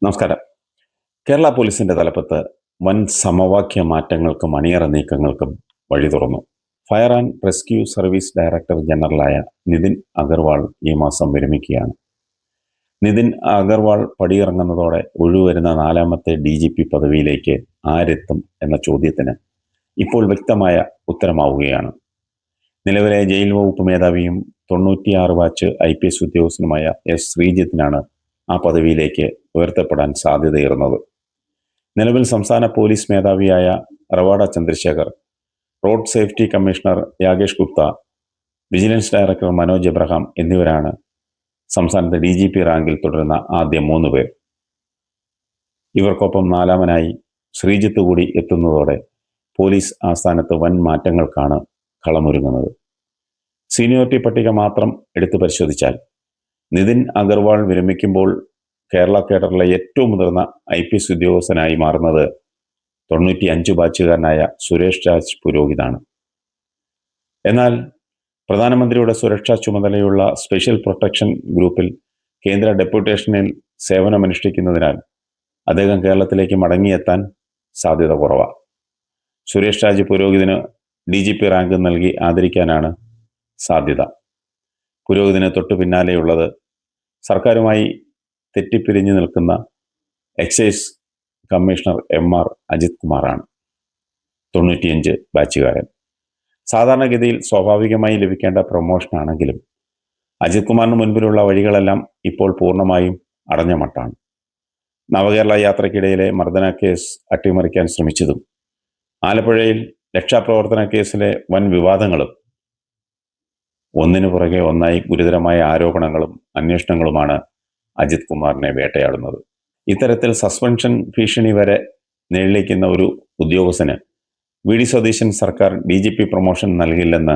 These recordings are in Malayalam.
നമസ്കാരം. കേരള പോലീസിന്റെ തലപ്പത്ത് വൻ സമവാക്യ മാറ്റങ്ങൾക്കും അണിയറ നീക്കങ്ങൾക്കും വഴി തുറന്നു. Fire and rescue service director ജനറലായ നിതിൻ അഗർവാൾ ഈ മാസം വിരമിക്കുകയാണ്. നിതിൻ അഗർവാൾ പടിയിറങ്ങുന്നതോടെ ഒഴിവരുന്ന 4ാമത്തെ DGP പദവിയിലേക്ക് ആരെത്തും എന്ന ചോദ്യത്തിന് ഇപ്പോൾ വ്യക്തമായ ഉത്തരമാവുകയാണ്. നിലവിലെ ജയിൽ വകുപ്പ് മേധാവിയും 96 ബാച്ച് IPS ഉദ്യോഗസ്ഥനുമായ S. ശ്രീജിത്തിനാണ് ആ പദവിയിലേക്ക് ഉയർത്തപ്പെടാൻ സാധ്യതയേറുന്നത്. നിലവിൽ സംസ്ഥാന പോലീസ് മേധാവിയായ Ravada Chandrashekhar, road safety commissioner Yogesh Gupta, vigilance director Manoj Abraham എന്നിവരാണ് സംസ്ഥാനത്തെ DGP റാങ്കിൽ തുടരുന്ന ആദ്യ 3 പേർ. ഇവർക്കൊപ്പം 4ാമനായി ശ്രീജിത്ത് കൂടി എത്തുന്നതോടെ പോലീസ് ആസ്ഥാനത്ത് വൻ മാറ്റങ്ങൾക്കാണ് കളമൊരുങ്ങുന്നത്. സീനിയോറിറ്റി പട്ടിക മാത്രം എടുത്തു പരിശോധിച്ചാൽ നിതിൻ അഗർവാൾ വിരമിക്കുമ്പോൾ കേരള കേഡറിലെ ഏറ്റവും മുതിർന്ന IPS ഉദ്യോഗസ്ഥനായി മാറുന്നത് 95 ബാച്ചുകാരനായ സുരേഷ് രാജ് പുരോഹിതാണ്. എന്നാൽ പ്രധാനമന്ത്രിയുടെ സുരക്ഷാ ചുമതലയുള്ള സ്പെഷ്യൽ പ്രൊട്ടക്ഷൻ ഗ്രൂപ്പിൽ കേന്ദ്ര ഡെപ്യൂട്ടേഷനിൽ സേവനമനുഷ്ഠിക്കുന്നതിനാൽ അദ്ദേഹം കേരളത്തിലേക്ക് മടങ്ങിയെത്താൻ സാധ്യത കുറവാണ്. സുരേഷ് രാജ് പുരോഹിതിന് DGP റാങ്ക് നൽകി ആദരിക്കാനാണ് സാധ്യത. പുരോഹിതിന് തൊട്ടു പിന്നാലെയുള്ളത് സർക്കാരുമായി തെറ്റിപ്പിരിഞ്ഞു നിൽക്കുന്ന എക്സൈസ് കമ്മീഷണർ MR അജിത് കുമാറാണ്. 95 ബാച്ചുകാരൻ. സാധാരണഗതിയിൽ സ്വാഭാവികമായി ലഭിക്കേണ്ട പ്രൊമോഷനാണെങ്കിലും അജിത് കുമാറിന് മുൻപിലുള്ള വഴികളെല്ലാം ഇപ്പോൾ പൂർണ്ണമായും അടഞ്ഞ മട്ടാണ്. നവകേരള യാത്രയ്ക്കിടയിലെ മർദ്ദന കേസ് അട്ടിമറിക്കാൻ ശ്രമിച്ചതും ആലപ്പുഴയിൽ രക്ഷാപ്രവർത്തന കേസിലെ വൻ വിവാദങ്ങളും ഒന്നിനു പുറകെ ഒന്നായി ഗുരുതരമായ ആരോപണങ്ങളും അന്വേഷണങ്ങളുമാണ് അജിത് കുമാറിനെ വേട്ടയാടുന്നത്. ഇത്തരത്തിൽ സസ്പെൻഷൻ ഭീഷണി വരെ നേരിളിക്കുന്ന ഒരു ഉദ്യോഗസ്ഥന് VD സതീശൻ സർക്കാർ DGP പ്രൊമോഷൻ നൽകില്ലെന്ന്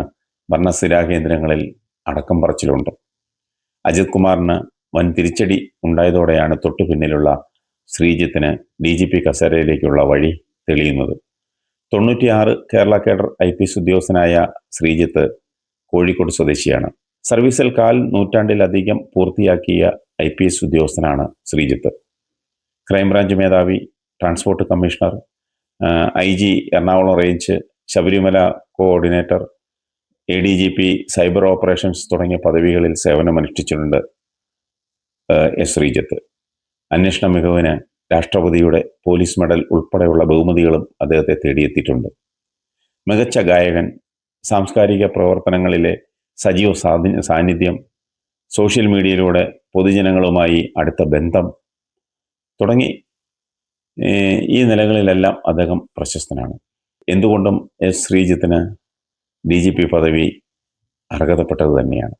ഭരണസ്ഥിരാ കേന്ദ്രങ്ങളിൽ അടക്കം പറച്ചിലുണ്ട്. അജിത് കുമാറിന് വൻ തിരിച്ചടി ഉണ്ടായതോടെയാണ് തൊട്ടു പിന്നിലുള്ള ശ്രീജിത്തിന് DGP കസേരയിലേക്കുള്ള വഴി തെളിയുന്നത്. 96 കേരള കേഡർ IPS ഉദ്യോഗസ്ഥനായ ശ്രീജിത്ത് കോഴിക്കോട് സ്വദേശിയാണ്. സർവീസിൽ 1/4 നൂറ്റാണ്ടിലധികം പൂർത്തിയാക്കിയ IPS ഉദ്യോഗസ്ഥനാണ് ശ്രീജിത്ത്. ക്രൈംബ്രാഞ്ച് മേധാവി, transport commissioner, IG Ernakulam range, Sabarimala coordinator, ADGP cyber operations തുടങ്ങിയ പദവികളിൽ സേവനമനുഷ്ഠിച്ചിട്ടുണ്ട് S. ശ്രീജിത്ത്. അന്വേഷണ മികവിന് രാഷ്ട്രപതിയുടെ പോലീസ് മെഡൽ ഉൾപ്പെടെയുള്ള ബഹുമതികളും അദ്ദേഹത്തെ തേടിയെത്തിയിട്ടുണ്ട്. മികച്ച ഗായകൻ, സാംസ്കാരിക പ്രവർത്തനങ്ങളിലെ സജീവ സാന്നിധ്യം, സോഷ്യൽ മീഡിയയിലൂടെ പൊതുജനങ്ങളുമായി അടുത്ത ബന്ധം തുടങ്ങി ഈ നിലകളിലെല്ലാം അദ്ദേഹം പ്രശസ്തനാണ്. എന്തുകൊണ്ടും S. ശ്രീജിത്തിന് DGP പദവി അർഹതപ്പെട്ടത് തന്നെയാണ്.